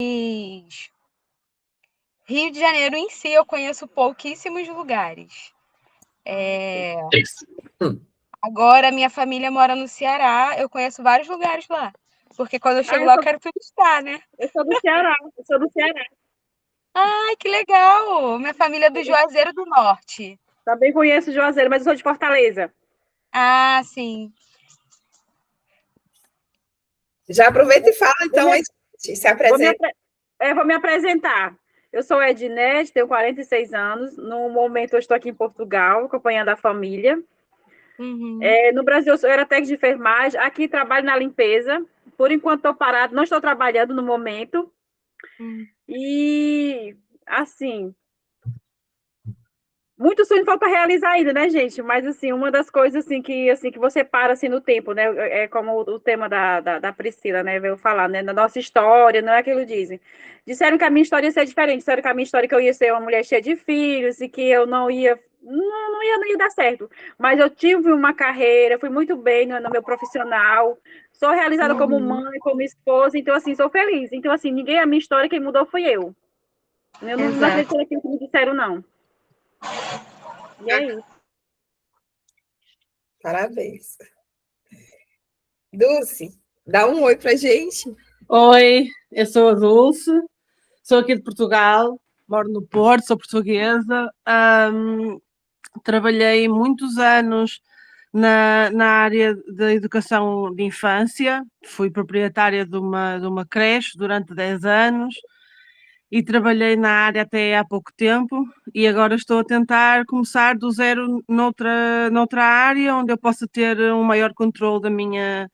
Rio de Janeiro em si, eu conheço pouquíssimos lugares. Agora, minha família mora no Ceará, eu conheço vários lugares lá. Porque quando eu chego lá, eu quero turistar, né? Eu sou do Ceará, eu sou do Ceará. Ai, que legal! Minha família é do Juazeiro do Norte. Também conheço Juazeiro, mas eu sou de Fortaleza. Ah, sim. Já aproveita e fala, então, se Vou me, apresenta. vou me apresentar. Eu sou Ednete, tenho 46 anos. No momento, eu estou aqui em Portugal, acompanhando a família. Uhum. No Brasil, eu era técnica de enfermagem. Aqui, trabalho na limpeza. Por enquanto, estou parado, não estou trabalhando no momento. E, assim, muito sonho falta realizar ainda, né, gente? Mas, assim, uma das coisas, que você para, assim, no tempo, né? É como o tema da Priscila, né? Veio falar, né? Na nossa história, não é aquilo que dizem. Disseram que a minha história ia ser diferente. Disseram que a minha história que eu ia ser uma mulher cheia de filhos e que eu não ia... não ia dar certo. Mas eu tive uma carreira, fui muito bem no meu profissional. Sou realizada como mãe, como esposa. Então, assim, sou feliz. Então, assim, ninguém... A minha história, quem mudou fui eu. Eu não acredito Exato. naquilo que me disseram, não. E é isso. Parabéns. Dulce, dá um oi pra gente. Oi, eu sou a Dulce, sou aqui de Portugal, moro no Porto, sou portuguesa. Trabalhei muitos anos na área da educação de infância, fui proprietária de uma creche durante 10 anos e trabalhei na área até há pouco tempo e agora estou a tentar começar do zero noutra área onde eu possa ter um maior controle da minha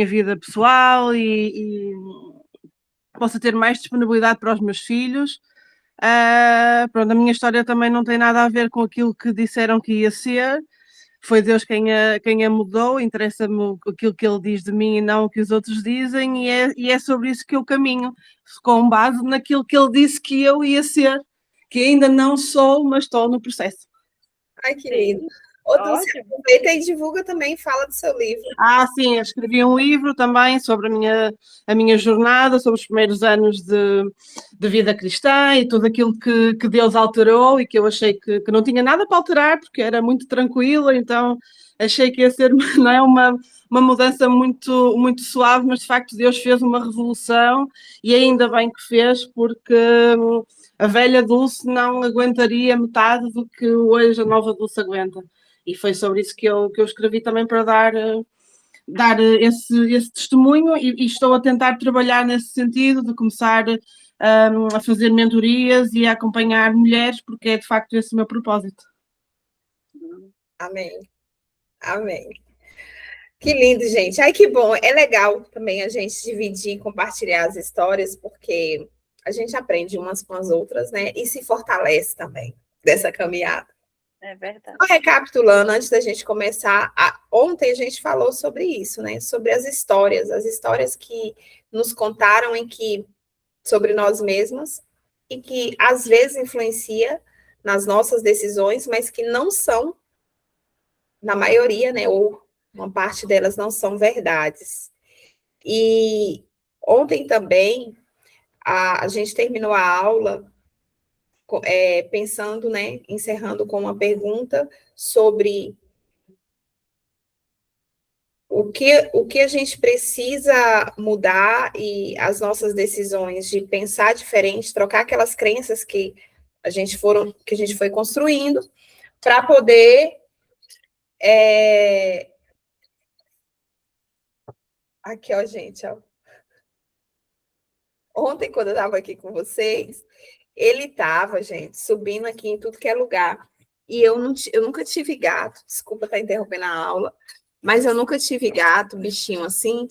vida pessoal e possa ter mais disponibilidade para os meus filhos. Pronto, a minha história também não tem nada a ver com aquilo que disseram que ia ser. Foi Deus quem a mudou, interessa-me aquilo que Ele diz de mim e não o que os outros dizem, e é sobre isso que eu caminho, com base naquilo que Ele disse que eu ia ser, que ainda não sou, mas estou no processo. Ai, que lindo. Ô, Dulce, aproveita e divulga também, fala do seu livro. Sim, eu escrevi um livro também sobre a minha jornada, sobre os primeiros anos de vida cristã e tudo aquilo que Deus alterou e que eu achei que não tinha nada para alterar, porque era muito tranquila, então achei que ia ser não é, uma mudança muito, muito suave, mas de facto Deus fez uma revolução e ainda bem que fez, porque a velha Dulce não aguentaria metade do que hoje a nova Dulce aguenta. E foi sobre isso que eu escrevi também para dar esse testemunho e estou a tentar trabalhar nesse sentido de começar a fazer mentorias e a acompanhar mulheres, porque é de facto esse o meu propósito. Amém. Amém. Que lindo, gente. Ai, que bom. É legal também a gente dividir e compartilhar as histórias, porque a gente aprende umas com as outras, né? E se fortalece também dessa caminhada. É verdade. Recapitulando, antes da gente começar, ontem a gente falou sobre isso, né? Sobre as histórias que nos contaram sobre nós mesmas e que às vezes influencia nas nossas decisões, mas que não são, na maioria, né? Ou uma parte delas não são verdades. E ontem também a gente terminou a aula pensando, né? Encerrando com uma pergunta sobre o que a gente precisa mudar e as nossas decisões de pensar diferente, trocar aquelas crenças que a gente foi construindo para poder aqui, ó, gente, ó. Ontem, quando eu estava aqui com vocês, ele estava, gente, subindo aqui em tudo que é lugar. E eu nunca tive gato, desculpa estar interrompendo a aula, mas eu nunca tive gato, bichinho assim.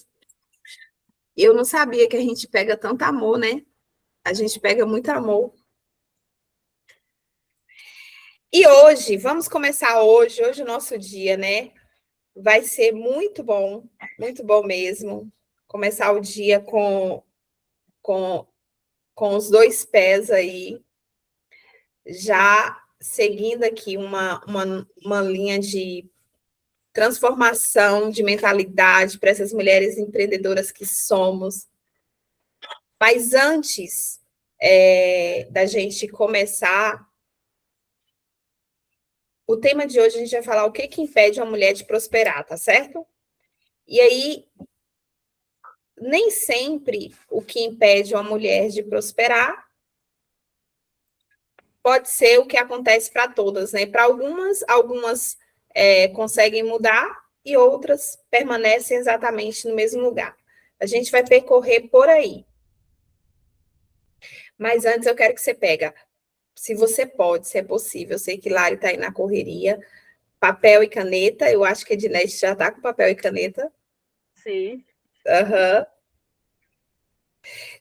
Eu não sabia que a gente pega tanto amor, né? A gente pega muito amor. E hoje, vamos começar hoje o nosso dia, né? Vai ser muito bom mesmo. Começar o dia com os dois pés aí, já seguindo aqui uma linha de transformação de mentalidade para essas mulheres empreendedoras que somos. Mas antes da gente começar, o tema de hoje a gente vai falar o que impede uma mulher de prosperar, tá certo? E aí, nem sempre o que impede uma mulher de prosperar pode ser o que acontece para todas, né? Para algumas conseguem mudar e outras permanecem exatamente no mesmo lugar. A gente vai percorrer por aí. Mas antes eu quero que você pega, se você pode, se é possível, eu sei que Lari está aí na correria, papel e caneta, eu acho que a Ednete já está com papel e caneta. Sim. Aham.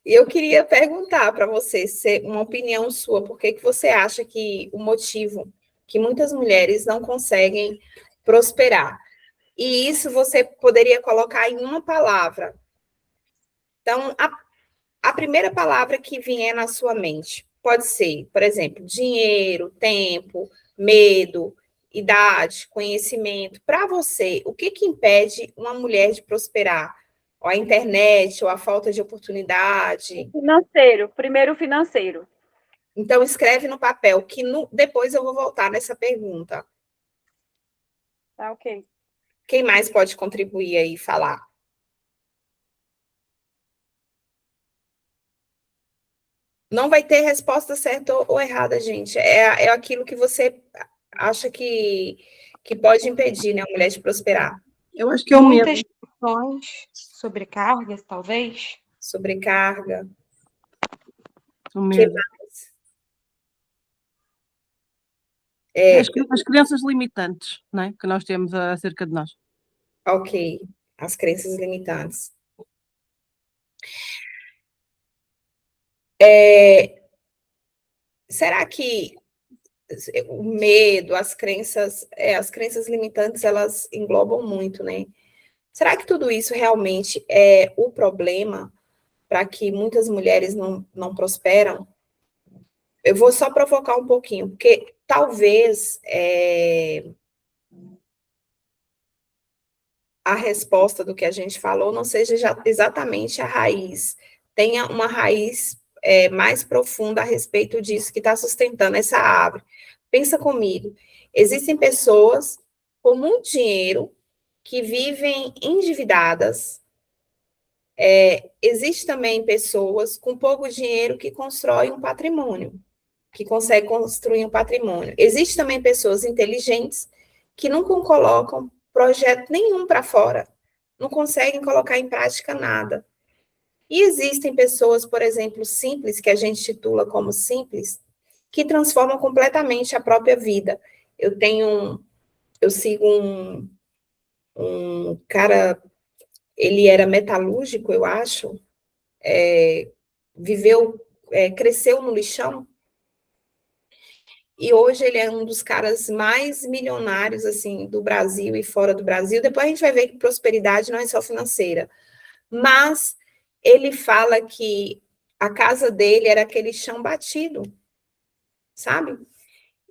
E eu queria perguntar para você, uma opinião sua, por que você acha que o motivo que muitas mulheres não conseguem prosperar? E isso você poderia colocar em uma palavra. Então, a primeira palavra que vier na sua mente pode ser, por exemplo, dinheiro, tempo, medo, idade, conhecimento. Para você, o que impede uma mulher de prosperar? Ou a internet, ou a falta de oportunidade? Financeiro, primeiro financeiro. Então, escreve no papel, que depois eu vou voltar nessa pergunta. Tá, ok. Quem mais pode contribuir aí e falar? Não vai ter resposta certa ou errada, gente. É aquilo que você acha que pode impedir, né, a mulher de prosperar. Eu acho que é o medo. Muitas questões, sobrecargas, talvez. Sobrecarga. O medo. As crenças limitantes, não é? Que nós temos acerca de nós. Ok, as crenças limitantes. Será que o medo, as crenças limitantes, elas englobam muito, né? Será que tudo isso realmente é o problema para que muitas mulheres não prosperam? Eu vou só provocar um pouquinho, porque talvez a resposta do que a gente falou não seja exatamente a raiz, tenha uma raiz mais profunda a respeito disso que está sustentando essa árvore. Pensa comigo, existem pessoas com muito dinheiro que vivem endividadas, existe também pessoas com pouco dinheiro que constroem um patrimônio, que conseguem construir um patrimônio. Existem também pessoas inteligentes que nunca colocam projeto nenhum para fora, não conseguem colocar em prática nada. E existem pessoas, por exemplo, simples, que a gente titula como simples, que transformam completamente a própria vida. Eu sigo um cara, ele era metalúrgico, eu acho, cresceu no lixão, e hoje ele é um dos caras mais milionários, assim, do Brasil e fora do Brasil. Depois a gente vai ver que prosperidade não é só financeira. Mas ele fala que a casa dele era aquele chão batido, sabe?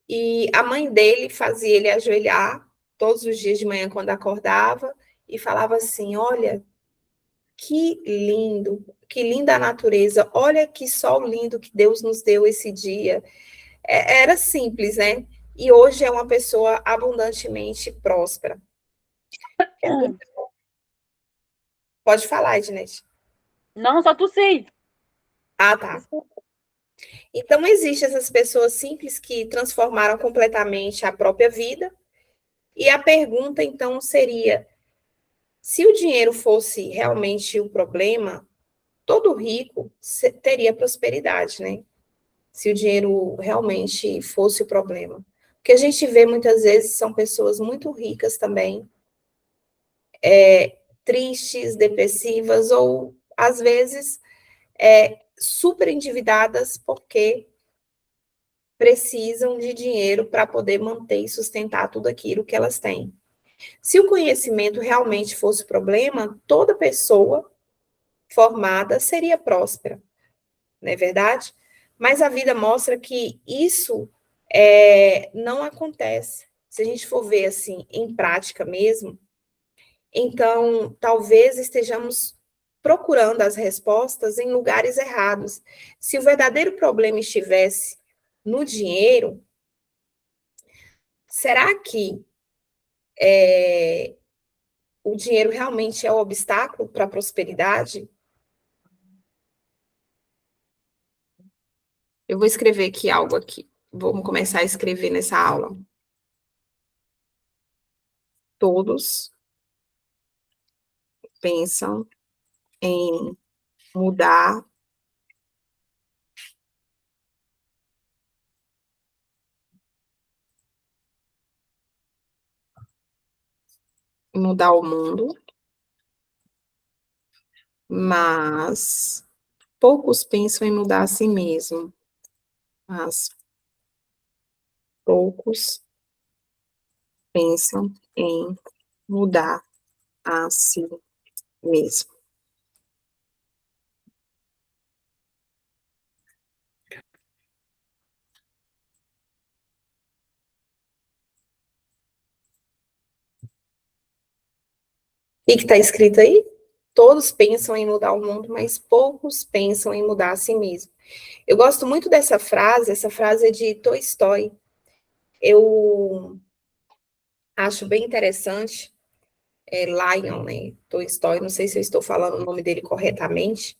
E a mãe dele fazia ele ajoelhar todos os dias de manhã quando acordava e falava assim: olha, que lindo, que linda a natureza, olha que sol lindo que Deus nos deu esse dia. Era simples, né? E hoje é uma pessoa abundantemente próspera. Pode falar, Ednete. Não, só tossi. Ah, tá. Então, existem essas pessoas simples que transformaram completamente a própria vida. E a pergunta, então, seria: se o dinheiro fosse realmente o problema, todo rico teria prosperidade, né? Se o dinheiro realmente fosse o problema. O que a gente vê muitas vezes são pessoas muito ricas também, tristes, depressivas, ou, às vezes, super endividadas porque precisam de dinheiro para poder manter e sustentar tudo aquilo que elas têm. Se o conhecimento realmente fosse o problema, toda pessoa formada seria próspera, não é verdade? Mas a vida mostra que isso não acontece. Se a gente for ver assim, em prática mesmo, então talvez estejamos procurando as respostas em lugares errados. Se o verdadeiro problema estivesse no dinheiro, será que o dinheiro realmente é o obstáculo para a prosperidade? Eu vou escrever aqui algo aqui. Vamos começar a escrever nessa aula. Todos pensam em mudar o mundo, mas poucos pensam em mudar a si mesmo. Mas poucos pensam em mudar a si mesmo. O que está escrito aí? Todos pensam em mudar o mundo, mas poucos pensam em mudar a si mesmo. Eu gosto muito dessa frase, essa frase é de Tolstói. Eu acho bem interessante, Lion, né, Tolstói, não sei se eu estou falando o nome dele corretamente,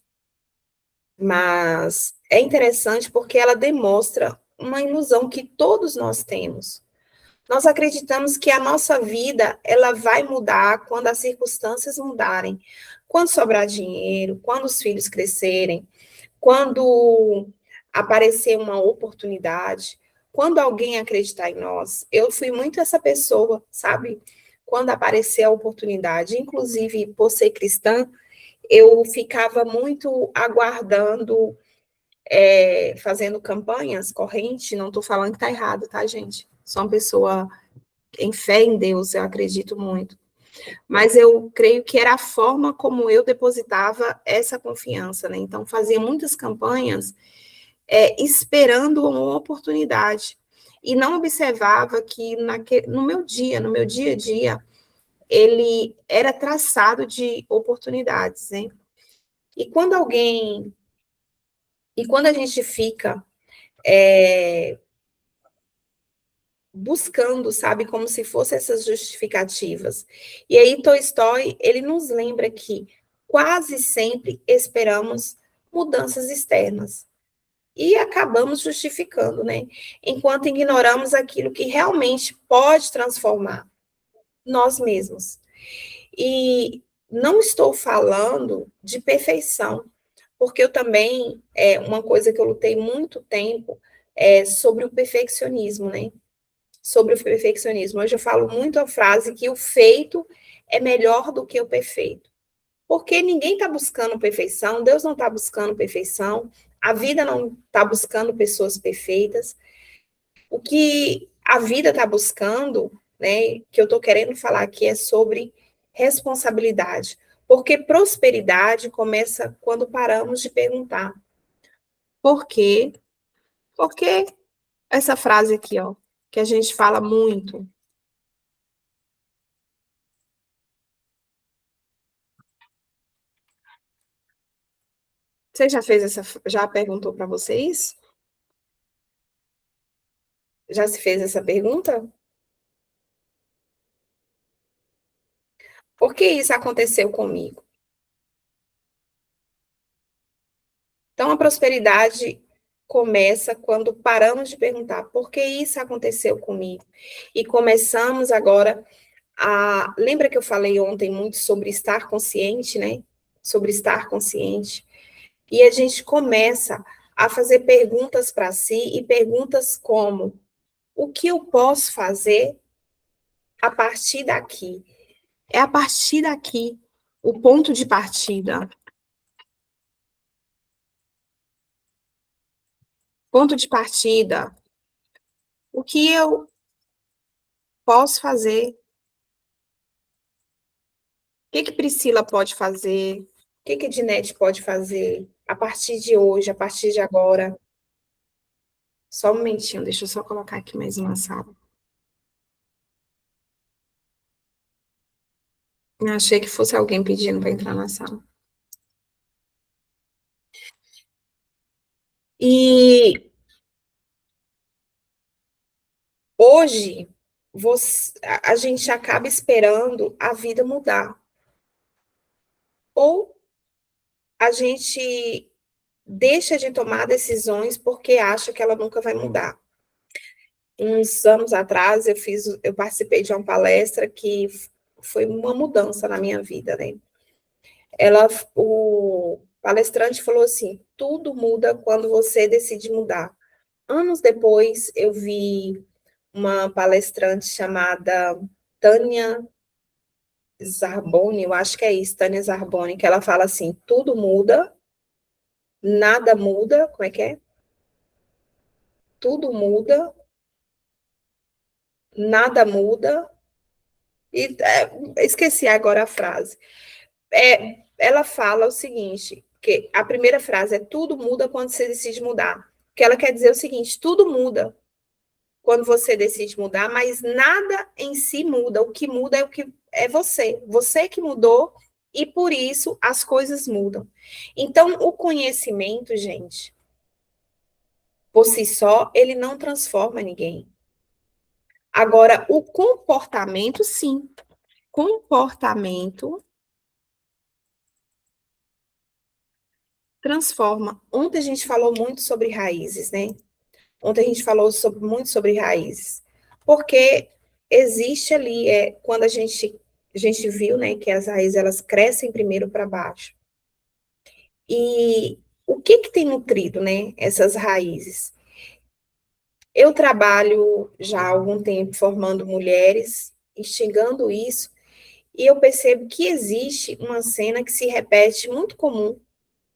mas é interessante porque ela demonstra uma ilusão que todos nós temos. Nós acreditamos que a nossa vida, ela vai mudar quando as circunstâncias mudarem, quando sobrar dinheiro, quando os filhos crescerem, quando aparecer uma oportunidade, quando alguém acreditar em nós. Eu fui muito essa pessoa, sabe? Quando aparecer a oportunidade, inclusive por ser cristã, eu ficava muito aguardando, fazendo campanhas correntes, não estou falando que está errado, tá, gente? Sou uma pessoa em fé em Deus, eu acredito muito. Mas eu creio que era a forma como eu depositava essa confiança, né? Então, fazia muitas campanhas esperando uma oportunidade. E não observava que no meu dia a dia, ele era traçado de oportunidades, né? E quando a gente fica buscando, sabe, como se fossem essas justificativas. E aí Tolstói, ele nos lembra que quase sempre esperamos mudanças externas e acabamos justificando, né? Enquanto ignoramos aquilo que realmente pode transformar nós mesmos. E não estou falando de perfeição, porque eu também, uma coisa que eu lutei muito tempo é sobre o perfeccionismo, né? Sobre o perfeccionismo. Hoje eu falo muito a frase que o feito é melhor do que o perfeito. Porque ninguém está buscando perfeição, Deus não está buscando perfeição, a vida não está buscando pessoas perfeitas. O que a vida está buscando, né, que eu estou querendo falar aqui é sobre responsabilidade. Porque prosperidade começa quando paramos de perguntar. Por quê? Porque essa frase aqui, ó, que a gente fala muito. Você já perguntou para vocês? Já se fez essa pergunta? Por que isso aconteceu comigo? Então, a prosperidade começa quando paramos de perguntar por que isso aconteceu comigo? E começamos agora a. Lembra que eu falei ontem muito sobre estar consciente, né? Sobre estar consciente. E a gente começa a fazer perguntas para si e perguntas como: o que eu posso fazer a partir daqui? É a partir daqui o ponto de partida. Ponto de partida. O que eu posso fazer? O que Priscila pode fazer? O que Ednete pode fazer a partir de hoje, a partir de agora? Só um momentinho, deixa eu só colocar aqui mais uma sala. Eu achei que fosse alguém pedindo para entrar na sala. E hoje, a gente acaba esperando a vida mudar. Ou a gente deixa de tomar decisões porque acha que ela nunca vai mudar. Uns anos atrás, eu participei de uma palestra que foi uma mudança na minha vida, né? O palestrante falou assim: tudo muda quando você decide mudar. Anos depois, eu vi uma palestrante chamada Tânia Zarboni, eu acho que é isso, Tânia Zarboni, que ela fala assim: tudo muda, nada muda, como é que é? Tudo muda, nada muda, e esqueci agora a frase. Ela fala o seguinte, que a primeira frase é tudo muda quando você decide mudar. Que ela quer dizer o seguinte, tudo muda quando você decide mudar, mas nada em si muda. O que muda é o que é você que mudou e por isso as coisas mudam. Então, o conhecimento, gente, por si só, ele não transforma ninguém. Agora, o comportamento, sim. Comportamento transforma. Ontem a gente falou muito sobre raízes, né? Ontem a gente falou muito sobre raízes. Porque existe ali, quando a gente viu, né, que as raízes elas crescem primeiro para baixo. E o que tem nutrido, né, essas raízes? Eu trabalho já há algum tempo formando mulheres, instigando isso, e eu percebo que existe uma cena que se repete muito comum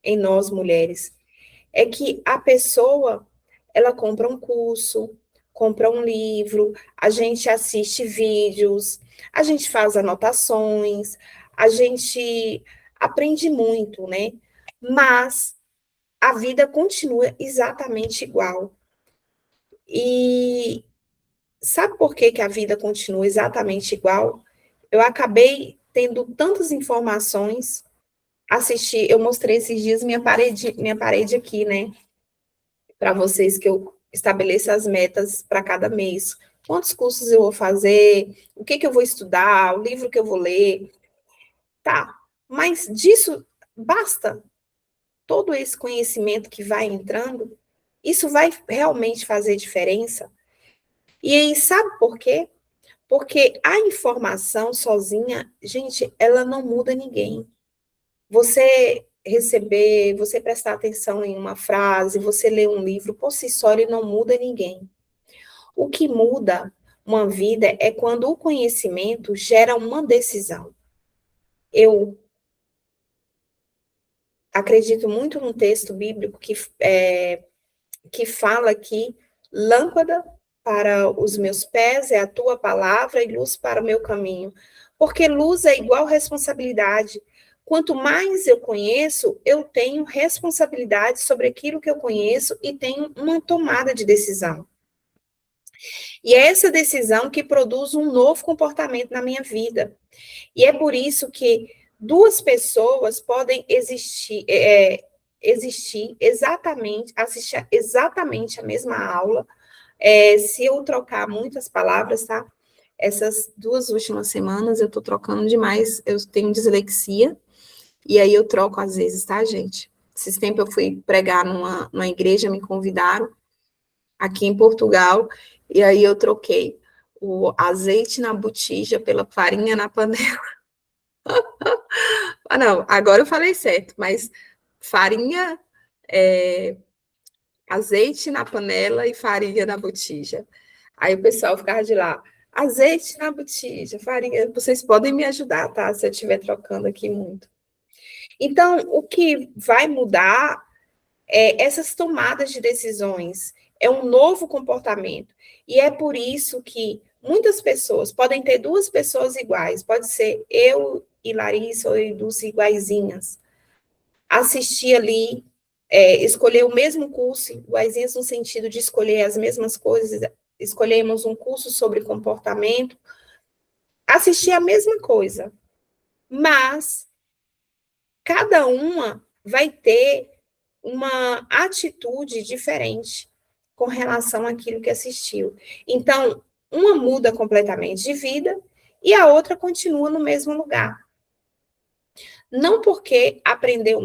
em nós mulheres, é que a pessoa, ela compra um curso, compra um livro, a gente assiste vídeos, a gente faz anotações, a gente aprende muito, né? Mas a vida continua exatamente igual. E sabe por que a vida continua exatamente igual? Eu acabei tendo tantas informações, eu mostrei esses dias minha parede aqui, né? Para vocês que eu estabeleça as metas para cada mês. Quantos cursos eu vou fazer? O que eu vou estudar? O livro que eu vou ler? Tá, mas disso basta todo esse conhecimento que vai entrando? Isso vai realmente fazer diferença? E aí, sabe por quê? Porque a informação sozinha, gente, ela não muda ninguém. Você prestar atenção em uma frase, você ler um livro, por si só, ele não muda ninguém. O que muda uma vida é quando o conhecimento gera uma decisão. Eu acredito muito num texto bíblico que fala que lâmpada para os meus pés é a tua palavra e luz para o meu caminho. Porque luz é igual responsabilidade. Quanto mais eu conheço, eu tenho responsabilidade sobre aquilo que eu conheço e tenho uma tomada de decisão. E é essa decisão que produz um novo comportamento na minha vida. E é por isso que duas pessoas podem assistir exatamente a mesma aula, se eu trocar muitas palavras, tá? Essas 2 últimas semanas eu tô trocando demais, eu tenho dislexia, e aí eu troco às vezes, tá, gente? Esses tempos eu fui pregar numa igreja, me convidaram, aqui em Portugal, e aí eu troquei o azeite na botija pela farinha na panela. Ah, não, agora eu falei certo, mas farinha, azeite na panela e farinha na botija. Aí o pessoal ficava de lá, azeite na botija, farinha. Vocês podem me ajudar, tá? Se eu estiver trocando aqui muito. Então, o que vai mudar é essas tomadas de decisões, é um novo comportamento. E é por isso que muitas pessoas podem ter duas pessoas iguais, pode ser eu e Larissa ou eu e Dulce iguaizinhas, assistir ali, escolher o mesmo curso, iguaizinhas no sentido de escolher as mesmas coisas, escolhemos um curso sobre comportamento, assistir a mesma coisa, mas cada uma vai ter uma atitude diferente com relação àquilo que assistiu. Então, uma muda completamente de vida e a outra continua no mesmo lugar. Não porque aprendeu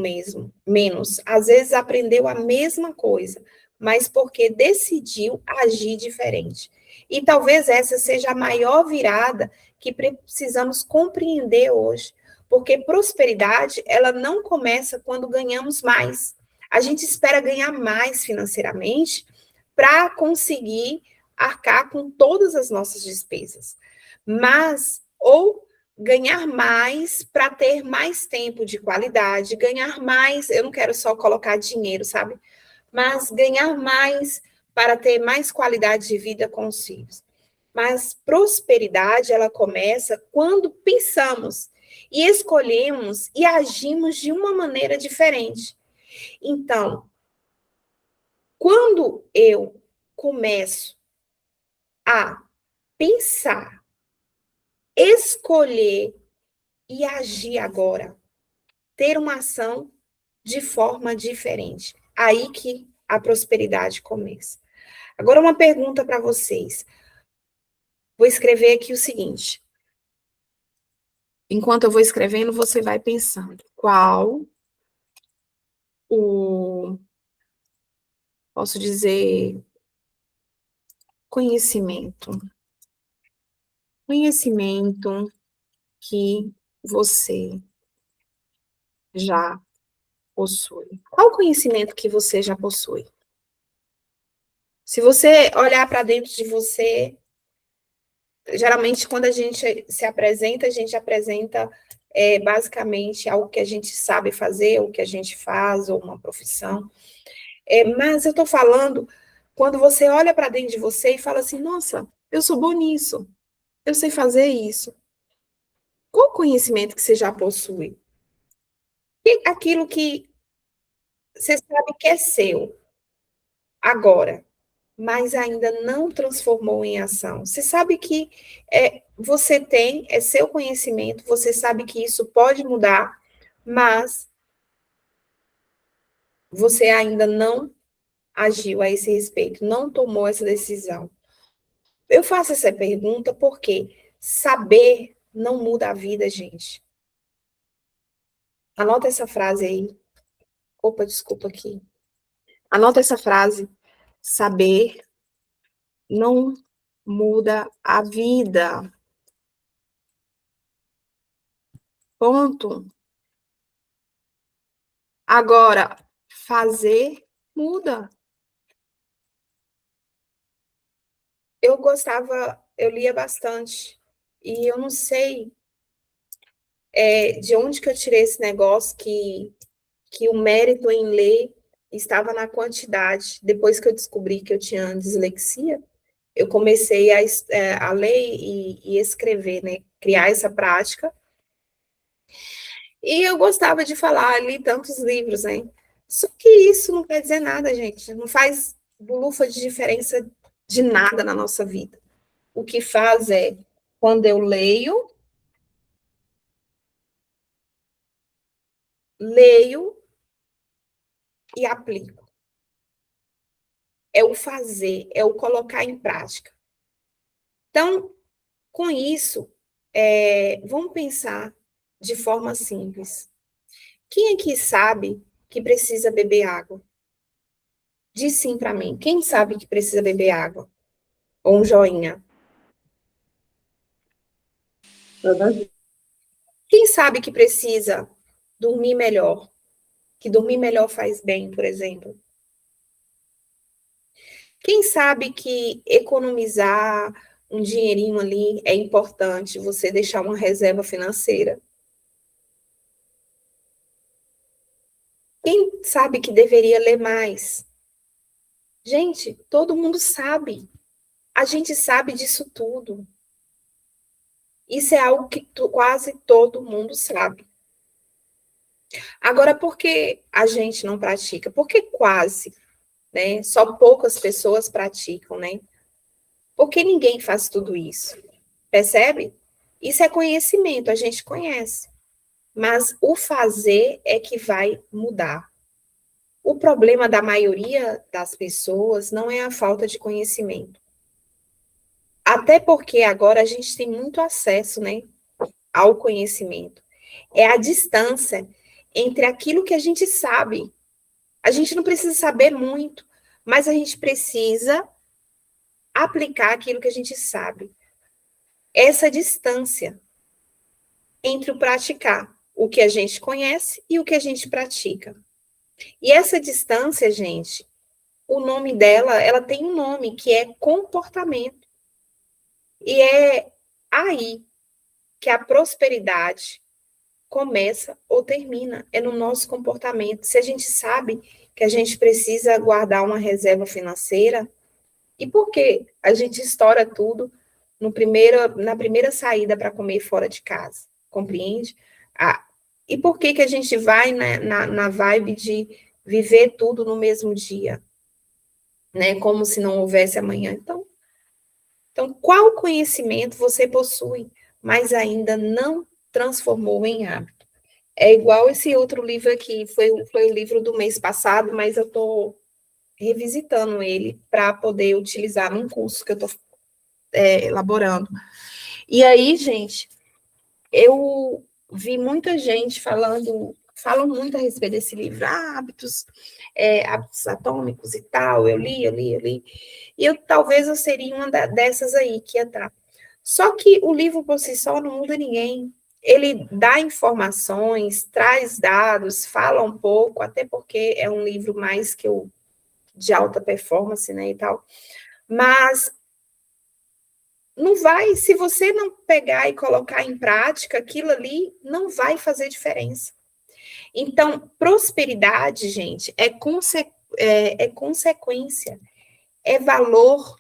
menos, às vezes aprendeu a mesma coisa, mas porque decidiu agir diferente. E talvez essa seja a maior virada que precisamos compreender hoje, porque prosperidade, ela não começa quando ganhamos mais. A gente espera ganhar mais financeiramente para conseguir arcar com todas as nossas despesas. Mas, ou ganhar mais para ter mais tempo de qualidade, ganhar mais, eu não quero só colocar dinheiro, sabe? Mas ganhar mais para ter mais qualidade de vida com os filhos. Mas prosperidade, ela começa quando pensamos e escolhemos e agimos de uma maneira diferente. Então, quando eu começo a pensar, escolher e agir agora, ter uma ação de forma diferente. Aí que a prosperidade começa. Agora, uma pergunta para vocês. Vou escrever aqui o seguinte. Enquanto eu vou escrevendo, você vai pensando. Qual posso dizer, conhecimento que você já possui? Qual conhecimento que você já possui? Se você olhar para dentro de você, geralmente quando a gente se apresenta, a gente apresenta basicamente algo que a gente sabe fazer, o que a gente faz, ou uma profissão. Mas eu estou falando quando você olha para dentro de você e fala assim, nossa, eu sou bom nisso, eu sei fazer isso. Qual conhecimento que você já possui? E aquilo que você sabe que é seu agora, mas ainda não transformou em ação. Você sabe que você tem, é seu conhecimento, você sabe que isso pode mudar, mas você ainda não agiu a esse respeito, não tomou essa decisão. Eu faço essa pergunta porque saber não muda a vida, gente. Anota essa frase aí. Opa, desculpa aqui. Anota essa frase. Saber não muda a vida. Ponto. Agora, fazer muda. Eu lia bastante. E eu não sei de onde que eu tirei esse negócio que o mérito em ler estava na quantidade. Depois que eu descobri que eu tinha dislexia, eu comecei a ler e escrever, né? Criar essa prática. E eu gostava de falar, li tantos livros, né? Só que isso não quer dizer nada, gente. Não faz bulufa de diferença de nada na nossa vida. O que faz é, quando eu leio e aplico. É o fazer, é o colocar em prática. Então, com isso, vamos pensar de forma simples. Quem aqui sabe que precisa beber água? Diz sim para mim. Quem sabe que precisa beber água? Ou um joinha. Quem sabe que precisa dormir melhor? Que dormir melhor faz bem, por exemplo. Quem sabe que economizar um dinheirinho ali é importante, você deixar uma reserva financeira? Quem sabe que deveria ler mais? Gente, todo mundo sabe. A gente sabe disso tudo. Isso é algo que quase todo mundo sabe. Agora, por que a gente não pratica? Porque quase, né? Só poucas pessoas praticam, né? Porque ninguém faz tudo isso. Percebe? Isso é conhecimento, a gente conhece. Mas o fazer é que vai mudar. O problema da maioria das pessoas não é a falta de conhecimento. Até porque agora a gente tem muito acesso, né, ao conhecimento. É a distância entre aquilo que a gente sabe. A gente não precisa saber muito, mas a gente precisa aplicar aquilo que a gente sabe. Essa distância entre o praticar, o que a gente conhece e o que a gente pratica. E essa distância, gente, o nome dela, ela tem um nome que é comportamento. E é aí que a prosperidade começa ou termina, é no nosso comportamento. Se a gente sabe que a gente precisa guardar uma reserva financeira, e por que a gente estoura tudo na primeira saída para comer fora de casa? Compreende? E por que a gente vai na vibe de viver tudo no mesmo dia? Né? Como se não houvesse amanhã. Então, qual conhecimento você possui, mas ainda não transformou em hábito? É igual esse outro livro aqui, foi o livro do mês passado, mas eu estou revisitando ele para poder utilizar num curso que eu estou elaborando. E aí, gente, eu vi muita gente falam muito a respeito desse livro, hábitos atômicos e tal, eu li, e talvez eu seria uma dessas aí que ia estar. Só que o livro por si só não muda ninguém. Ele dá informações, traz dados, fala um pouco, até porque é um livro mais de alta performance, né, e tal. Mas não vai, se você não pegar e colocar em prática, aquilo ali não vai fazer diferença. Então, prosperidade, gente, é consequência, é valor,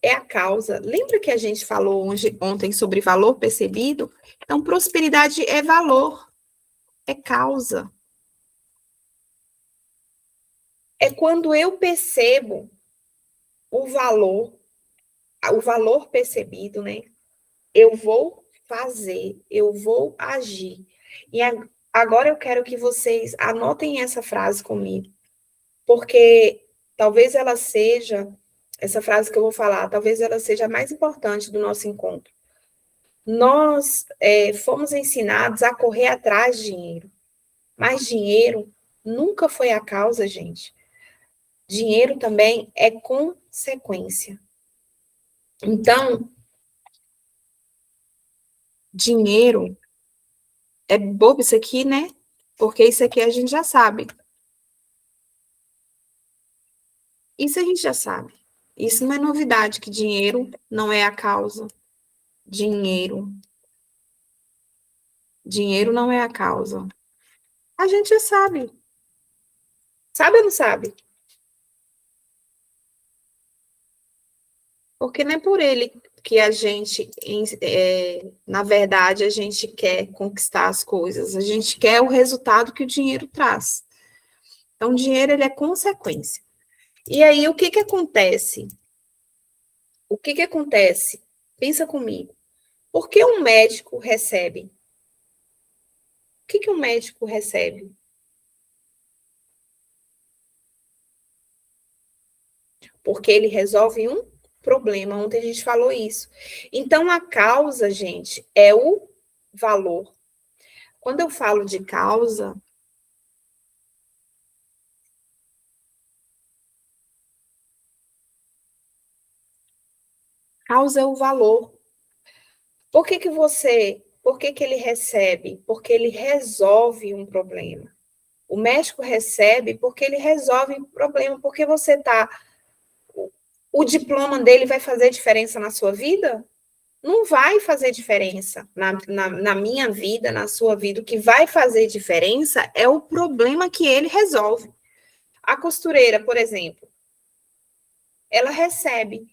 é a causa. Lembra que a gente falou ontem sobre valor percebido? Então, prosperidade é valor, é causa. É quando eu percebo o valor percebido, né? Eu vou fazer, eu vou agir. E agora eu quero que vocês anotem essa frase comigo, porque talvez essa frase que eu vou falar, talvez ela seja a mais importante do nosso encontro. Nós fomos ensinados a correr atrás de dinheiro, mas dinheiro nunca foi a causa, gente. Dinheiro também é consequência. Então, dinheiro é bobo isso aqui, né? Porque isso aqui a gente já sabe. Isso a gente já sabe. Isso não é novidade, que dinheiro não é a causa. Dinheiro não é a causa. A gente já sabe. Sabe ou não sabe? Porque não é por ele que a gente, na verdade, a gente quer conquistar as coisas. A gente quer o resultado que o dinheiro traz. Então, o dinheiro, ele é consequência. E aí, o que acontece? O que acontece? Pensa comigo. Por que um médico recebe? O que um médico recebe? Porque ele resolve um problema. Ontem a gente falou isso. Então, a causa, gente, é o valor. Quando eu falo de causa, causa é o valor. Por que ele recebe? Porque ele resolve um problema. O médico recebe porque ele resolve um problema. Porque o diploma dele vai fazer diferença na sua vida? Não vai fazer diferença na minha vida, na sua vida. O que vai fazer diferença é o problema que ele resolve. A costureira, por exemplo, ela recebe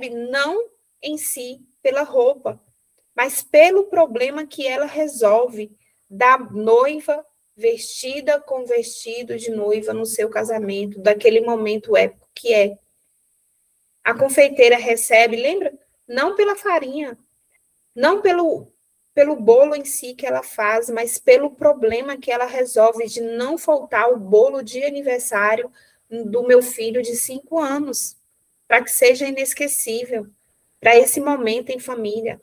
não em si pela roupa, mas pelo problema que ela resolve da noiva vestida com vestido de noiva no seu casamento, daquele momento épico que é. A confeiteira recebe, lembra? Não pela farinha, não pelo pelo bolo em si que ela faz, mas pelo problema que ela resolve de não faltar o bolo de aniversário do meu filho de 5 anos, para que seja inesquecível, para esse momento em família.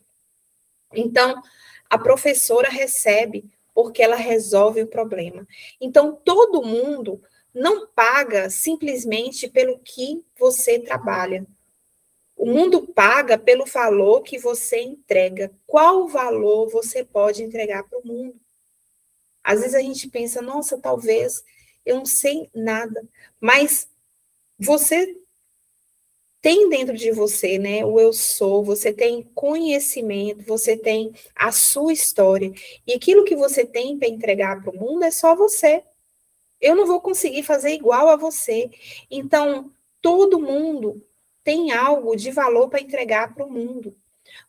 Então, a professora recebe porque ela resolve o problema. Então, todo mundo não paga simplesmente pelo que você trabalha. O mundo paga pelo valor que você entrega. Qual valor você pode entregar para o mundo? Às vezes a gente pensa, nossa, talvez eu não sei nada, mas você tem dentro de você, né, o eu sou, você tem conhecimento, você tem a sua história, e aquilo que você tem para entregar para o mundo é só você. Eu não vou conseguir fazer igual a você. Então, todo mundo tem algo de valor para entregar para o mundo.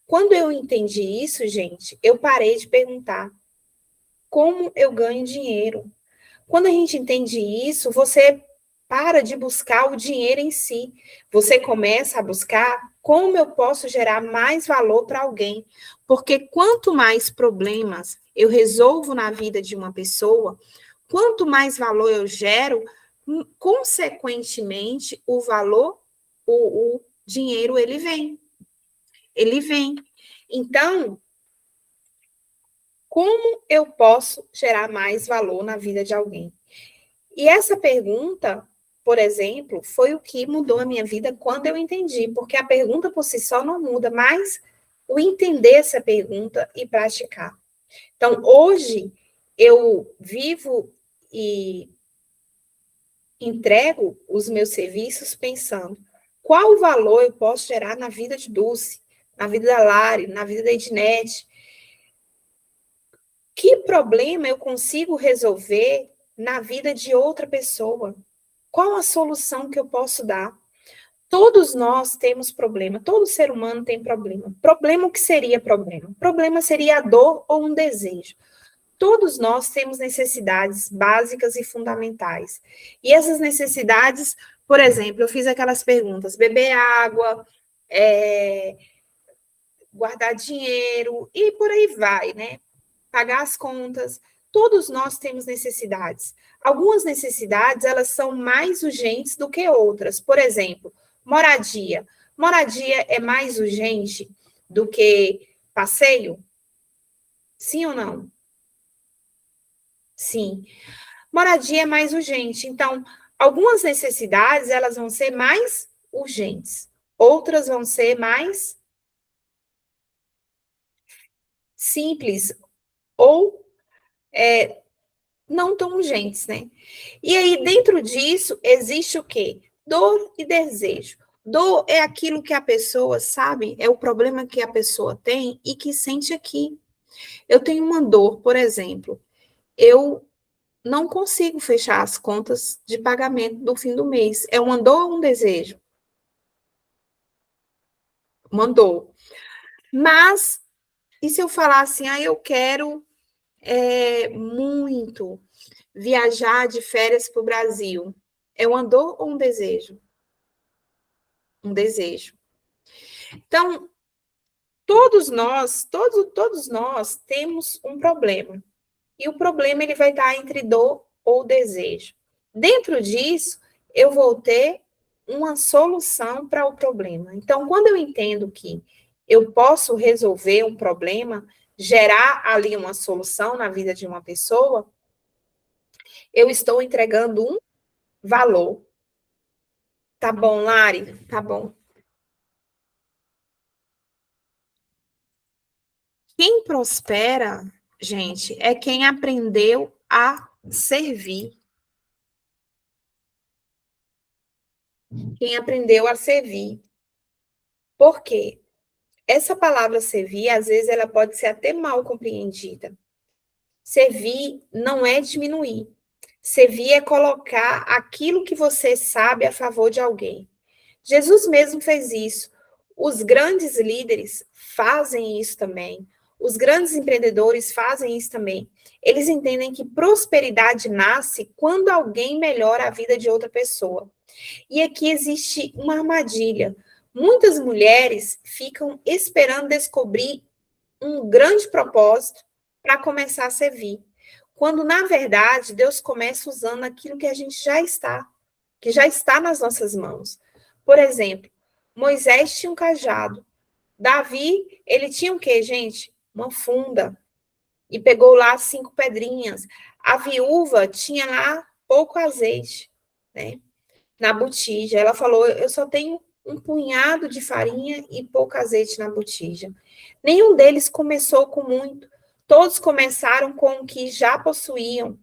Quando eu entendi isso, gente, eu parei de perguntar como eu ganho dinheiro. Quando a gente entende isso, você para de buscar o dinheiro em si. Você começa a buscar como eu posso gerar mais valor para alguém. Porque quanto mais problemas eu resolvo na vida de uma pessoa, quanto mais valor eu gero, consequentemente, o valor, o dinheiro, ele vem. Ele vem. Então, como eu posso gerar mais valor na vida de alguém? E essa pergunta, por exemplo, foi o que mudou a minha vida quando eu entendi, porque a pergunta por si só não muda, mas o entender essa pergunta e praticar. Então, hoje, eu vivo e entrego os meus serviços pensando qual valor eu posso gerar na vida de Dulce, na vida da Lari, na vida da Ednete. Que problema eu consigo resolver na vida de outra pessoa? Qual a solução que eu posso dar? Todos nós temos problema, todo ser humano tem problema. Problema, o que seria problema? Problema seria a dor ou um desejo. Todos nós temos necessidades básicas e fundamentais. E essas necessidades, por exemplo, eu fiz aquelas perguntas: beber água, guardar dinheiro, e por aí vai, né? Pagar as contas. Todos nós temos necessidades. Algumas necessidades, elas são mais urgentes do que outras. Por exemplo, moradia. Moradia é mais urgente do que passeio? Sim ou não? Sim. Moradia é mais urgente. Então, algumas necessidades, elas vão ser mais urgentes. Outras vão ser mais simples ou não tão urgentes, né? E aí, dentro disso, existe o quê? Dor e desejo. Dor é aquilo que a pessoa sabe, é o problema que a pessoa tem e que sente aqui. Eu tenho uma dor, por exemplo, eu não consigo fechar as contas de pagamento do fim do mês. É uma dor ou um desejo? Uma dor. Mas, e se eu falar assim, eu quero muito viajar de férias para o Brasil? É uma dor ou um desejo? Um desejo. Então, todos nós temos um problema. E o problema ele vai estar entre dor ou desejo. Dentro disso, eu vou ter uma solução para o problema. Então, quando eu entendo que eu posso resolver um problema, gerar ali uma solução na vida de uma pessoa, eu estou entregando um valor. Tá bom, Lari? Tá bom. Quem prospera, gente, é quem aprendeu a servir. Quem aprendeu a servir. Por quê? Essa palavra servir, às vezes, ela pode ser até mal compreendida. Servir não é diminuir. Servir é colocar aquilo que você sabe a favor de alguém. Jesus mesmo fez isso. Os grandes líderes fazem isso também. Os grandes empreendedores fazem isso também. Eles entendem que prosperidade nasce quando alguém melhora a vida de outra pessoa. E aqui existe uma armadilha. Muitas mulheres ficam esperando descobrir um grande propósito para começar a servir. Quando, na verdade, Deus começa usando aquilo que a gente já está, que já está nas nossas mãos. Por exemplo, Moisés tinha um cajado. Davi, ele tinha o quê, gente? Uma funda. E pegou lá 5 pedrinhas. A viúva tinha lá pouco azeite, né? Na botija. Ela falou, eu só tenho um punhado de farinha e pouco azeite na botija. Nenhum deles começou com muito. Todos começaram com o que já possuíam.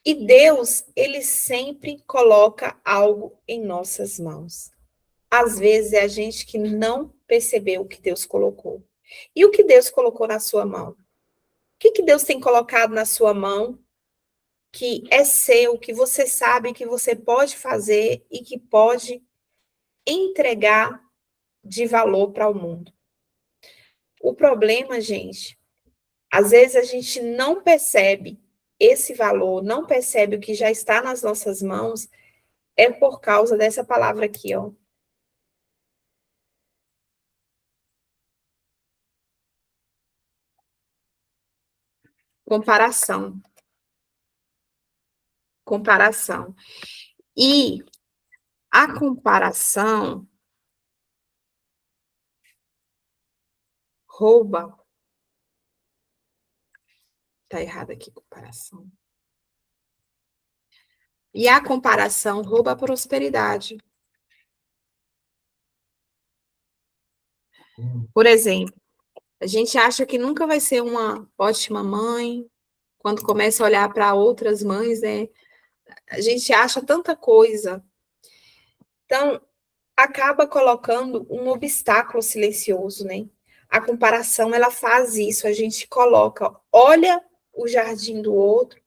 E Deus, ele sempre coloca algo em nossas mãos. Às vezes é a gente que não percebeu o que Deus colocou. E o que Deus colocou na sua mão? O que Deus tem colocado na sua mão que é seu, que você sabe que você pode fazer e que pode entregar de valor para o mundo? O problema, gente, às vezes a gente não percebe esse valor, não percebe o que já está nas nossas mãos, é por causa dessa palavra aqui, ó. Comparação. Comparação. E a comparação rouba. Tá errado aqui, comparação. E a comparação rouba a prosperidade. Por exemplo, a gente acha que nunca vai ser uma ótima mãe, quando começa a olhar para outras mães, né? A gente acha tanta coisa. Então, acaba colocando um obstáculo silencioso, né? A comparação, ela faz isso. A gente coloca, olha o jardim do outro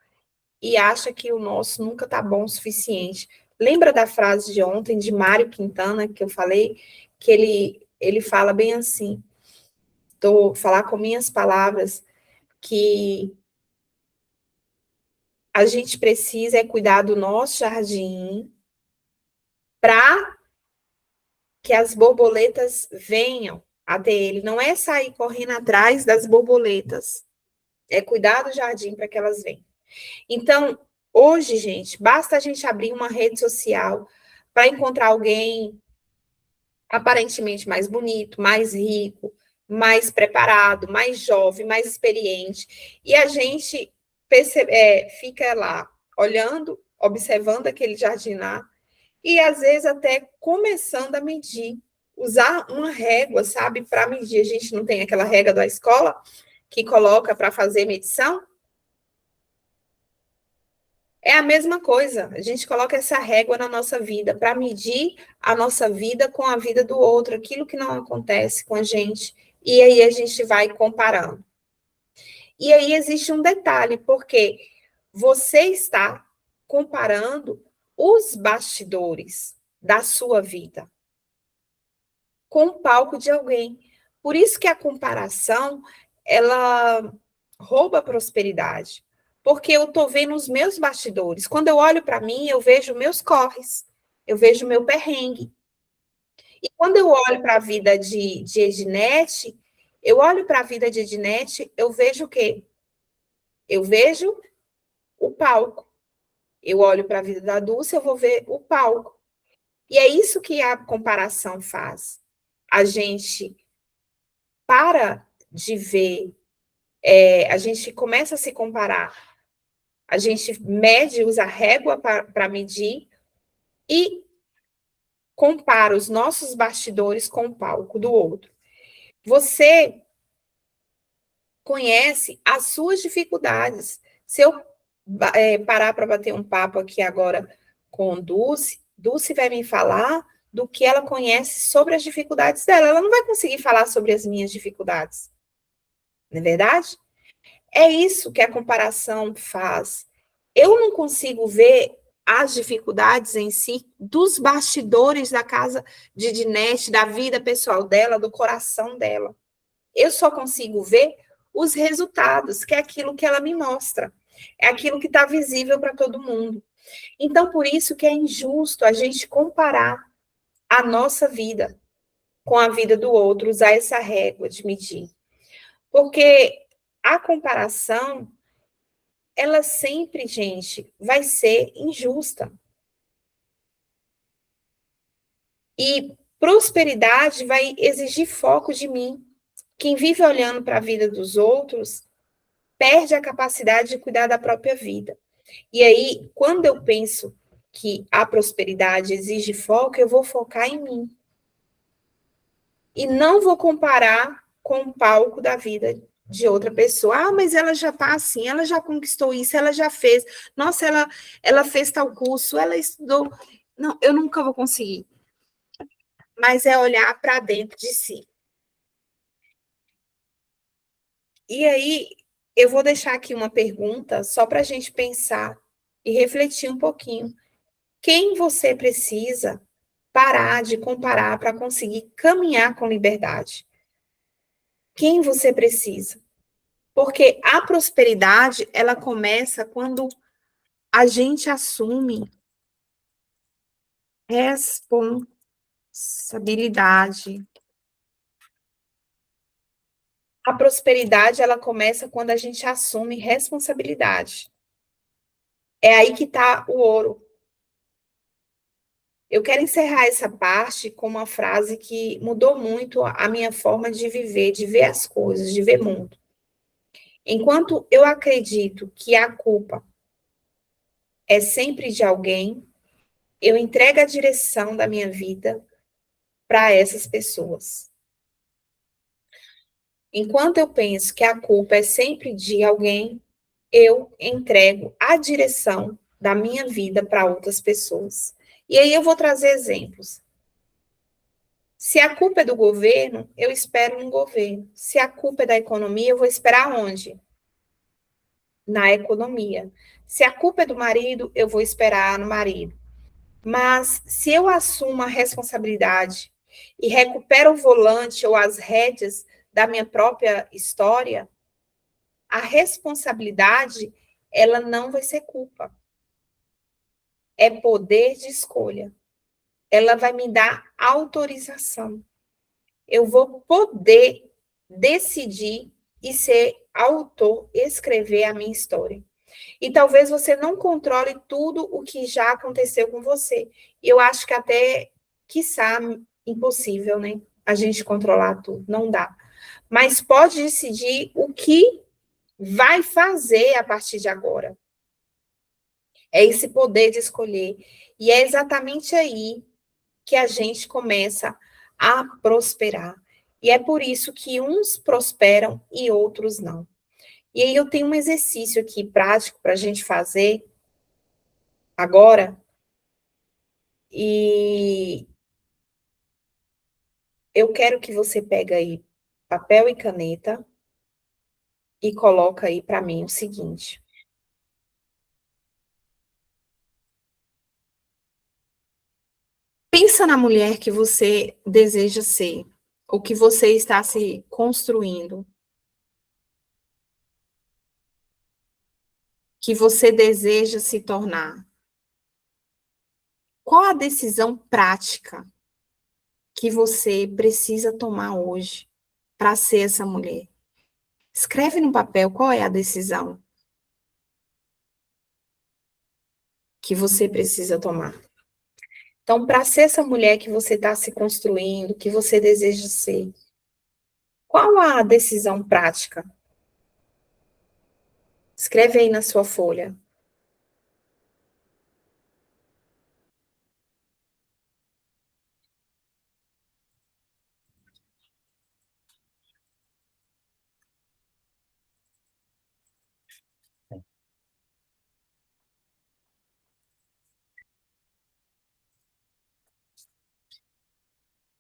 e acha que o nosso nunca tá bom o suficiente. Lembra da frase de ontem, de Mário Quintana, que eu falei? Que ele fala bem assim, falar com minhas palavras, que a gente precisa cuidar do nosso jardim para que as borboletas venham até ele. Não é sair correndo atrás das borboletas, é cuidar do jardim para que elas venham. Então, hoje, gente, basta a gente abrir uma rede social para encontrar alguém aparentemente mais bonito, mais rico, mais preparado, mais jovem, mais experiente, e a gente fica lá olhando, observando aquele jardinar, e às vezes até começando a medir, usar uma régua, sabe, para medir. A gente não tem aquela régua da escola que coloca para fazer medição? É a mesma coisa, a gente coloca essa régua na nossa vida para medir a nossa vida com a vida do outro, aquilo que não acontece com a gente, e aí a gente vai comparando. E aí existe um detalhe, porque você está comparando os bastidores da sua vida com o palco de alguém. Por isso que a comparação, ela rouba a prosperidade. Porque eu estou vendo os meus bastidores. Quando eu olho para mim, eu vejo meus corres, eu vejo meu perrengue. E quando eu olho para a vida de Ednete, eu olho para a vida de Ednete, eu vejo o quê? Eu vejo o palco. Eu olho para a vida da Dulce, eu vou ver o palco. E é isso que a comparação faz. A gente para de ver, a gente começa a se comparar. A gente mede, usa régua para medir e compara os nossos bastidores com o palco do outro. Você conhece as suas dificuldades. Se eu parar para bater um papo aqui agora com Dulce, Dulce vai me falar do que ela conhece sobre as dificuldades dela. Ela não vai conseguir falar sobre as minhas dificuldades. Não é verdade? É isso que a comparação faz. Eu não consigo ver as dificuldades em si dos bastidores da casa de Dinete, da vida pessoal dela, do coração dela. Eu só consigo ver os resultados, que é aquilo que ela me mostra. É aquilo que está visível para todo mundo. Então, por isso que é injusto a gente comparar a nossa vida com a vida do outro, usar essa régua de medir. Porque a comparação, ela sempre, gente, vai ser injusta. E prosperidade vai exigir foco de mim. Quem vive olhando para a vida dos outros perde a capacidade de cuidar da própria vida. E aí, quando eu penso que a prosperidade exige foco, eu vou focar em mim. E não vou comparar com o palco da vida de outra pessoa. Ah, mas ela já está assim, ela já conquistou isso, ela já fez. Nossa, ela fez tal curso, ela estudou. Não, eu nunca vou conseguir. Mas é olhar para dentro de si. E aí, eu vou deixar aqui uma pergunta só para a gente pensar e refletir um pouquinho. Quem você precisa parar de comparar para conseguir caminhar com liberdade? Quem você precisa? Porque a prosperidade, ela começa quando a gente assume responsabilidade. A prosperidade, ela começa quando a gente assume responsabilidade. É aí que está o ouro. Eu quero encerrar essa parte com uma frase que mudou muito a minha forma de viver, de ver as coisas, de ver o mundo. Enquanto eu acredito que a culpa é sempre de alguém, eu entrego a direção da minha vida para essas pessoas. Enquanto eu penso que a culpa é sempre de alguém, eu entrego a direção da minha vida para outras pessoas. E aí eu vou trazer exemplos. Se a culpa é do governo, eu espero no governo. Se a culpa é da economia, eu vou esperar onde? Na economia. Se a culpa é do marido, eu vou esperar no marido. Mas se eu assumo a responsabilidade e recupero o volante ou as rédeas da minha própria história, a responsabilidade, ela não vai ser culpa. É poder de escolha. Ela vai me dar autorização. Eu vou poder decidir e ser autor, escrever a minha história. E talvez você não controle tudo o que já aconteceu com você. E eu acho que até, quiçá, impossível, né? A gente controlar tudo, não dá. Mas pode decidir o que vai fazer a partir de agora. É esse poder de escolher. E é exatamente aí que a gente começa a prosperar. E é por isso que uns prosperam e outros não. E aí eu tenho um exercício aqui prático para a gente fazer agora. E eu quero que você pegue aí papel e caneta e coloca aí para mim o seguinte. Pensa na mulher que você deseja ser, ou que você está se construindo, que você deseja se tornar. Qual a decisão prática que você precisa tomar hoje para ser essa mulher? Escreve no papel qual é a decisão que você precisa tomar. Então, para ser essa mulher que você está se construindo, que você deseja ser, qual a decisão prática? Escreve aí na sua folha.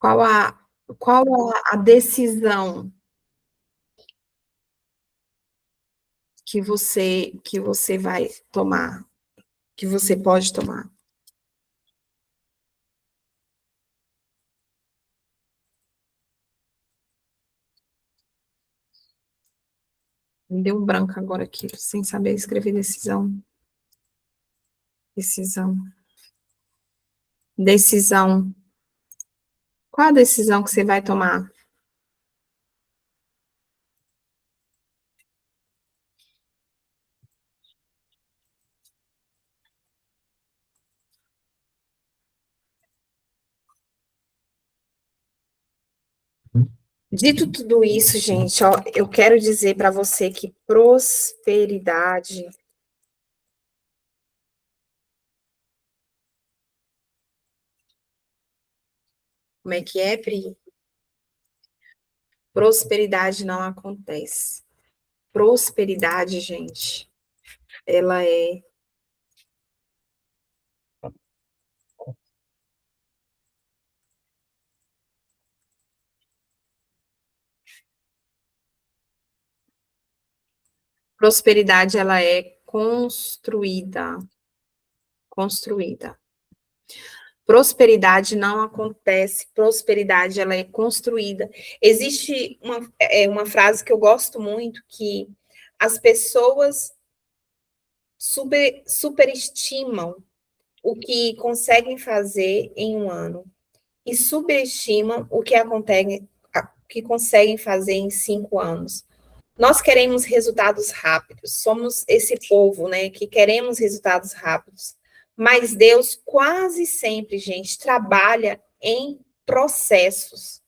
Qual a decisão que você vai tomar, que você pode tomar? Me deu um branco agora aqui, sem saber escrever decisão. Decisão. Decisão. Qual a decisão que você vai tomar? Dito tudo isso, gente, ó, eu quero dizer para você que prosperidade como é que é, Pri? Prosperidade não acontece. Prosperidade, gente, ela é prosperidade, ela é construída. Construída. Prosperidade não acontece, prosperidade ela é construída. Existe uma frase que eu gosto muito, que as pessoas superestimam o que conseguem fazer em um ano e subestimam o que conseguem fazer em 5 anos. Nós queremos resultados rápidos, somos esse povo, né, que queremos resultados rápidos. Mas Deus quase sempre, gente, trabalha em processos.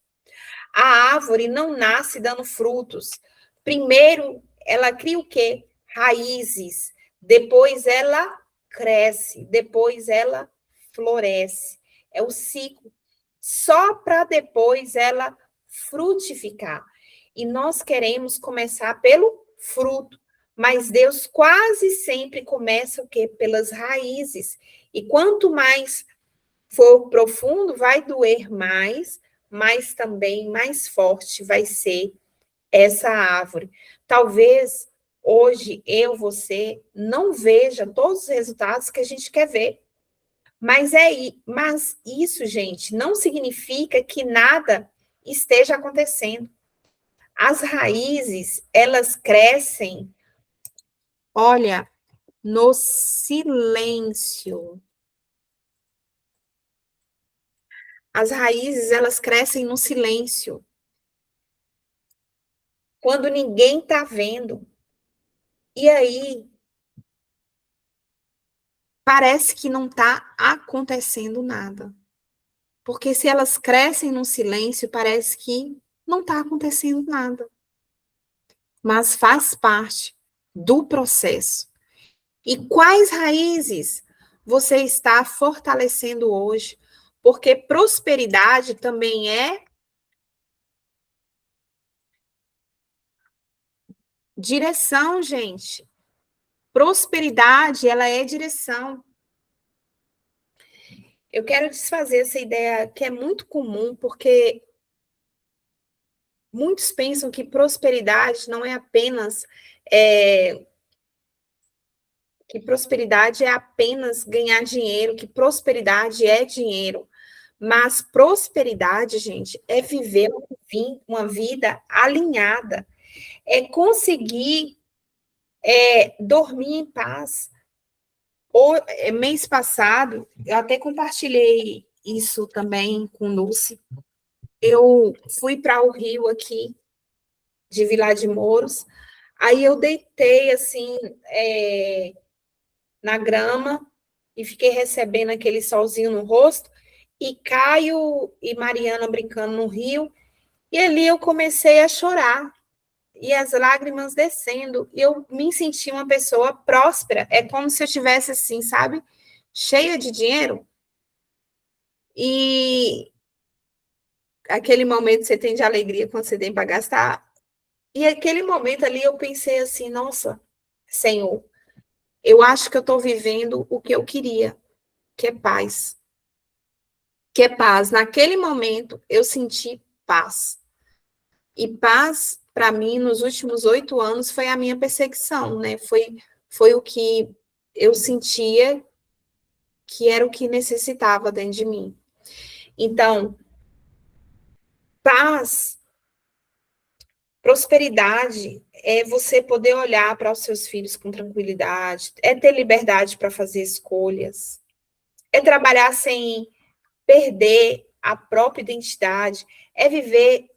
A árvore não nasce dando frutos. Primeiro, ela cria o quê? Raízes. Depois ela cresce. Depois ela floresce. É o ciclo. Só para depois ela frutificar. E nós queremos começar pelo fruto. Mas Deus quase sempre começa o quê? Pelas raízes. E quanto mais for profundo, vai doer mais, mas também mais forte vai ser essa árvore. Talvez hoje você não veja todos os resultados que a gente quer ver. Mas isso, gente, não significa que nada esteja acontecendo. As raízes, elas crescem, olha, no silêncio. As raízes, elas crescem no silêncio. Quando ninguém está vendo. E aí, parece que não está acontecendo nada. Porque se elas crescem no silêncio, parece que não está acontecendo nada. Mas faz parte do processo. E quais raízes você está fortalecendo hoje? Porque prosperidade também é direção, gente. Prosperidade, ela é direção. Eu quero desfazer essa ideia que é muito comum, porque muitos pensam que prosperidade não é apenas que prosperidade é apenas ganhar dinheiro, que prosperidade é dinheiro. Mas prosperidade, gente, é viver uma vida alinhada, é conseguir dormir em paz. Mês passado, eu até compartilhei isso também com Lúcia. Eu fui para o Rio aqui, de Vilar de Mouros, aí eu deitei assim na grama e fiquei recebendo aquele solzinho no rosto, e Caio e Mariana brincando no rio, e ali eu comecei a chorar, e as lágrimas descendo, e eu me senti uma pessoa próspera, é como se eu tivesse assim, sabe, cheia de dinheiro, e aquele momento você tem de alegria quando você tem para gastar, e aquele momento ali eu pensei assim, nossa, Senhor, eu acho que eu estou vivendo o que eu queria, que é paz. Que é paz. Naquele momento, eu senti paz. E paz, para mim, nos últimos 8 anos, foi a minha perseguição, né? Foi o que eu sentia que era o que necessitava dentro de mim. Então, paz, prosperidade, é você poder olhar para os seus filhos com tranquilidade, é ter liberdade para fazer escolhas, é trabalhar sem perder a própria identidade, é viver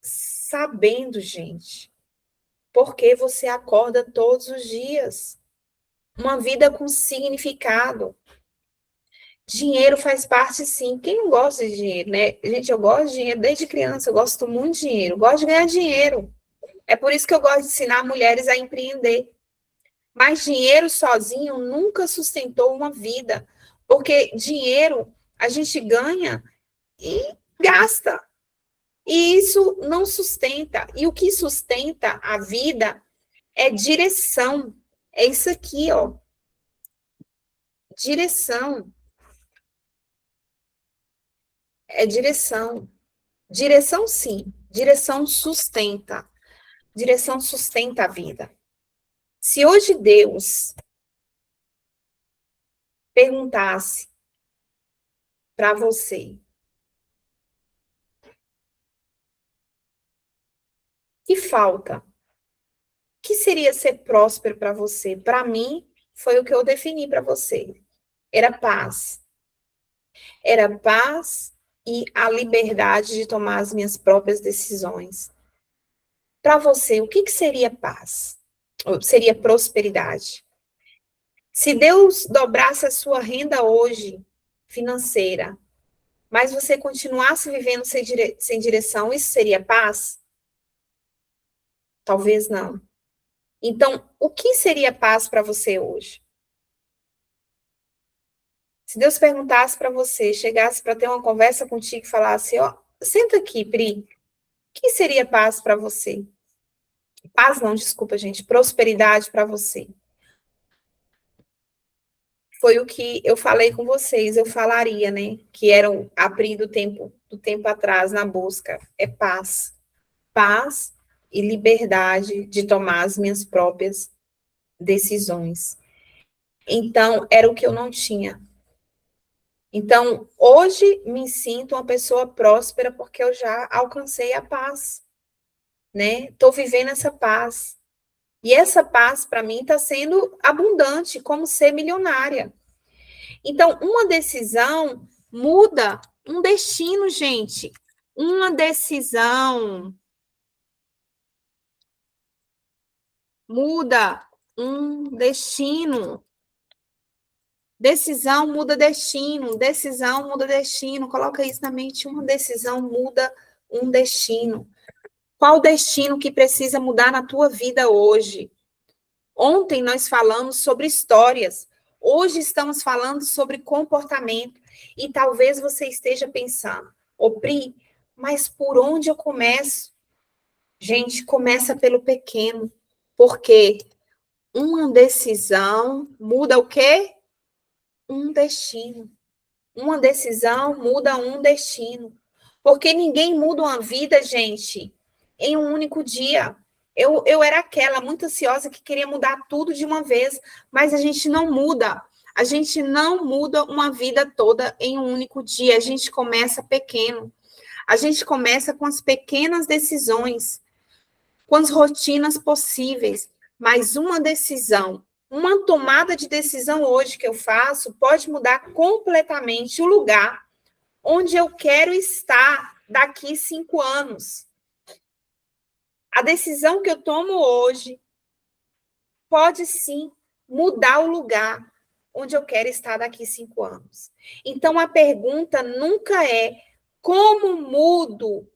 sabendo, gente, porque você acorda todos os dias. Uma vida com significado. Dinheiro faz parte, sim. Quem não gosta de dinheiro, né? Gente, eu gosto de dinheiro desde criança, eu gosto muito de dinheiro, eu gosto de ganhar dinheiro. É por isso que eu gosto de ensinar mulheres a empreender. Mas dinheiro sozinho nunca sustentou uma vida, porque dinheiro a gente ganha e gasta. E isso não sustenta. E o que sustenta a vida é direção. É isso aqui, ó. Direção. É direção. Direção, sim. Direção sustenta. Direção sustenta a vida. Se hoje Deus perguntasse para você, que falta? O que seria ser próspero para você? Para mim, foi o que eu defini para você. Era paz. Era paz e a liberdade de tomar as minhas próprias decisões. Para você, o que seria paz? Ou seria prosperidade? Se Deus dobrasse a sua renda hoje, financeira, mas você continuasse vivendo sem direção, isso seria paz? Talvez não. Então, o que seria paz para você hoje? Se Deus perguntasse para você, chegasse para ter uma conversa contigo e falasse, ó, senta aqui, Pri, o que seria paz para você? Paz não, desculpa, gente, prosperidade para você. Foi o que eu falei com vocês, eu falaria, né? Que era a Pri do tempo atrás na busca. É paz. Paz e liberdade de tomar as minhas próprias decisões. Então, era o que eu não tinha. Então, hoje me sinto uma pessoa próspera porque eu já alcancei a paz, né? Estou vivendo essa paz. E essa paz, para mim, está sendo abundante, como ser milionária. Então, uma decisão muda um destino, gente. Uma decisão muda um destino. Decisão muda destino. Decisão muda destino. Coloca isso na mente. Uma decisão muda um destino. Qual o destino que precisa mudar na tua vida hoje? Ontem nós falamos sobre histórias. Hoje estamos falando sobre comportamento. E talvez você esteja pensando, ô Pri, mas por onde eu começo? Gente, começa pelo pequeno. Porque uma decisão muda o quê? Um destino. Uma decisão muda um destino. Porque ninguém muda uma vida, gente, em um único dia. Eu era aquela muito ansiosa que queria mudar tudo de uma vez, mas a gente não muda. A gente não muda uma vida toda em um único dia. A gente começa pequeno. A gente começa com as pequenas decisões, com as rotinas possíveis. Mas uma decisão, uma tomada de decisão hoje que eu faço pode mudar completamente o lugar onde eu quero estar daqui 5 anos. A decisão que eu tomo hoje pode sim mudar o lugar onde eu quero estar daqui 5 anos. Então a pergunta nunca é como mudo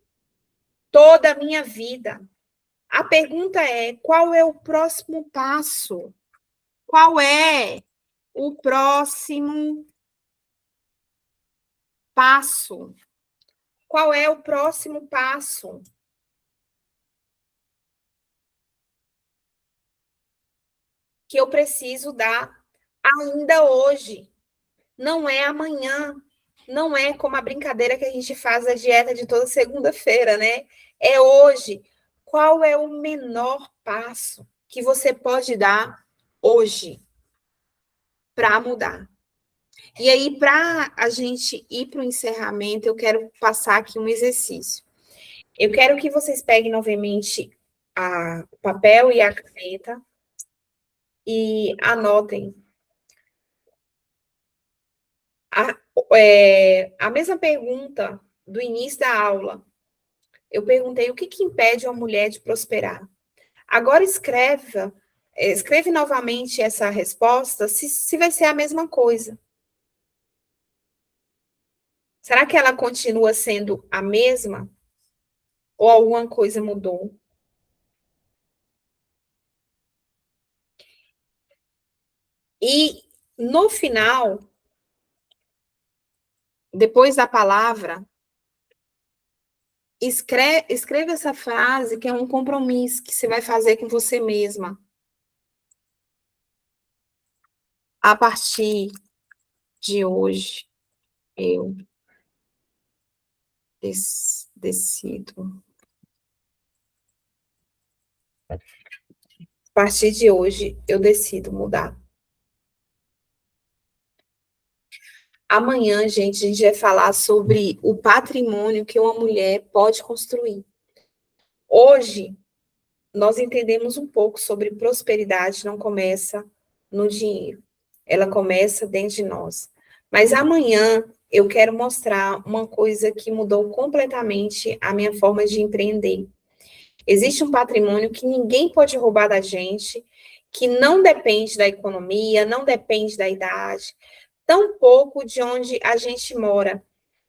toda a minha vida. A pergunta é qual é o próximo passo? Qual é o próximo passo? Qual é o próximo passo? Que eu preciso dar ainda hoje. Não é amanhã. Não é como a brincadeira que a gente faz a dieta de toda segunda-feira, né? É hoje. Qual é o menor passo que você pode dar hoje para mudar? E aí, para a gente ir para o encerramento, eu quero passar aqui um exercício. Eu quero que vocês peguem novamente o papel e a caneta e anotem A mesma pergunta do início da aula. Eu perguntei o que impede uma mulher de prosperar. Agora escreve novamente essa resposta, se vai ser a mesma coisa. Será que ela continua sendo a mesma? Ou alguma coisa mudou? E no final, depois da palavra, escreve essa frase que é um compromisso que você vai fazer com você mesma. A partir de hoje, eu decido. A partir de hoje, eu decido mudar. Amanhã, gente, a gente vai falar sobre o patrimônio que uma mulher pode construir. Hoje, nós entendemos um pouco sobre prosperidade, não começa no dinheiro, ela começa dentro de nós. Mas amanhã eu quero mostrar uma coisa que mudou completamente a minha forma de empreender. Existe um patrimônio que ninguém pode roubar da gente, que não depende da economia, não depende da idade, tampouco de onde a gente mora.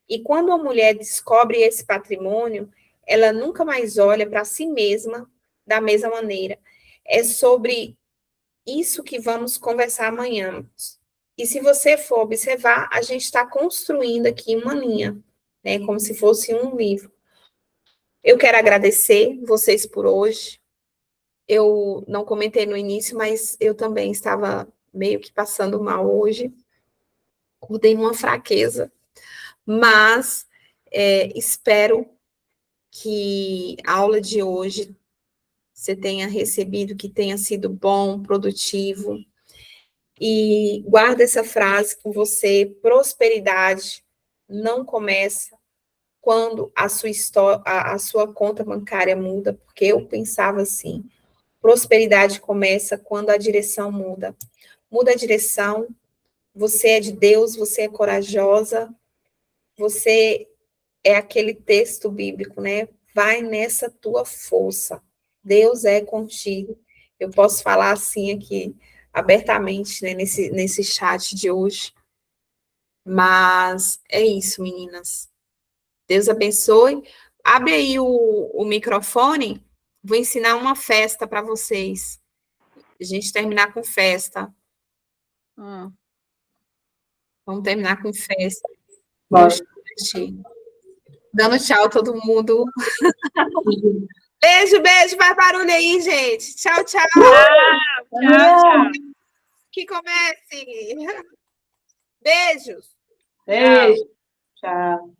E quando a mulher descobre esse patrimônio, ela nunca mais olha para si mesma da mesma maneira. É sobre isso que vamos conversar amanhã. E se você for observar, a gente está construindo aqui uma linha, né, como se fosse um livro. Eu quero agradecer vocês por hoje. Eu não comentei no início, mas eu também estava meio que passando mal hoje. Acordei numa fraqueza. Mas espero que a aula de hoje você tenha recebido, que tenha sido bom, produtivo. E guarda essa frase com você: prosperidade não começa quando a sua conta bancária muda, porque eu pensava assim, prosperidade começa quando a direção muda. Muda a direção, você é de Deus, você é corajosa, você é aquele texto bíblico, né? Vai nessa tua força. Deus é contigo. Eu posso falar assim aqui, abertamente, né, nesse chat de hoje. Mas é isso, meninas. Deus abençoe. Abre aí o microfone. Vou ensinar uma festa para vocês. A gente terminar com festa. Vamos terminar com festa. Dando tchau a todo mundo. Beijo, beijo. Faz barulho aí, gente. Tchau, tchau. Tchau. Que comece. Beijos. Beijo. Tchau.